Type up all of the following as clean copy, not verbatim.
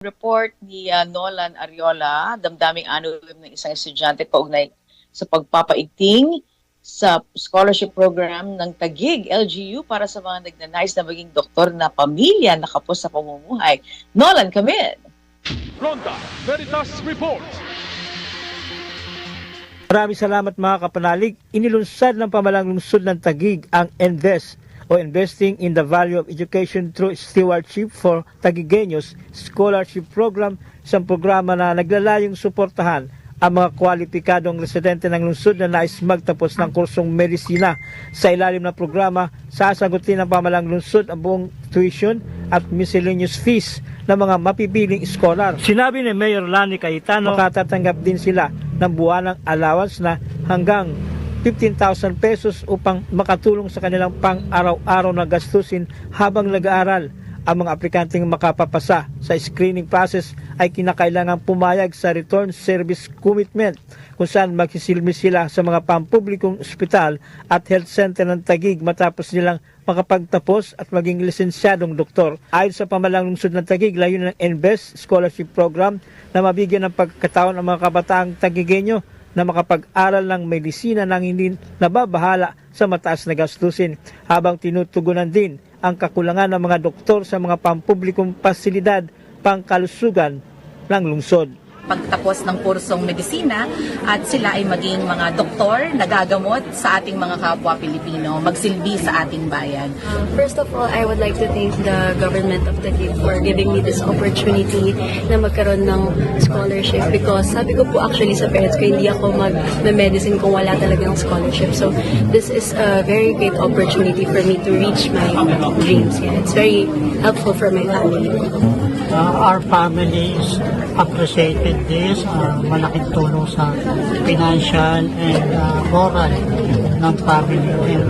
Report ni Nolan Ariola, damdaming anulim ng isang estudyante kaugnay sa pagpapaigting sa scholarship program ng Taguig LGU para sa mga nagnanais na maging doktor na pamilya na kapos sa pamumuhay. Nolan, come in. Ronda Veritas Report. Maraming salamat mga kapanalig. Inilunsad ng pamalang lungsod ng Taguig ang INVEST o Investing in the Value of Education Through Stewardship for Taguigueños Scholarship Program, isang programa na naglalayong suportahan ang mga kwalipikadong residente ng lungsod na nais magtapos ng kursong medisina. Sa ilalim ng programa, sasagutin ng pamalang lungsod ang buong tuition at miscellaneous fees ng mga mapipiling scholar. Sinabi ni Mayor Lani Cayetano, makatatanggap din sila ng buwanang allowance na hanggang 15,000 pesos upang makatulong sa kanilang pang-araw-araw na gastusin habang nag-aaral. Ang mga aplikanteng makapapasa sa screening process ay kinakailangang pumayag sa Return Service Commitment kung saan magsisilbi sila sa mga pampublikong ospital at health center ng Taguig matapos nilang makapagtapos at maging lisensyadong doktor. Ayon sa pamalang lungsod ng Taguig, layunin ng INVEST Scholarship Program na mabigyan ng pagkakataon ang mga kabataang Taguigueño na makapag-aral ng medisina nang hindi nababahala sa mataas na gastusin, habang tinutugunan din ang kakulangan ng mga doktor sa mga pampublikong pasilidad pangkalusugan ng lungsod. Pagtapos ng kursong medisina at sila ay maging mga doktor na gagamot sa ating mga kapwa Pilipino, magsilbi sa ating bayan. First of all, I would like to thank the government of Taguig for giving me this opportunity na magkaroon ng scholarship, because sabi ko po actually sa parents ko, hindi ako mag-medicine kung wala talagang scholarship. So this is a very great opportunity for me to reach my dreams. Yeah, it's very helpful for my family. Our family is appreciated this, malaking tulong sa financial and moral ng family and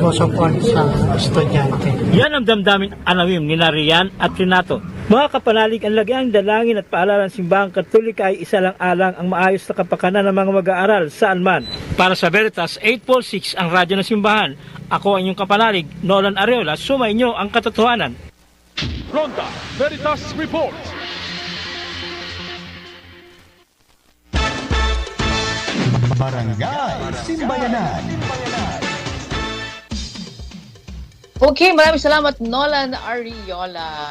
also po sa estudyante. Yan ang damdaming anawim ni Rian at Renato. Mga kapanalig, ang lagiang dalangin at paalala ng simbahang Katolika ay isa lang alang ang maayos na kapakanan ng mga mag-aaral saan man. Para sa Veritas 846, ang radyo ng simbahan, ako ang inyong kapanalig, Nolan Ariola, sumainyo ang katotohanan. Ronda Veritas Report. Barangay Simbayanan. Okay, maraming salamat Nolan Ariola.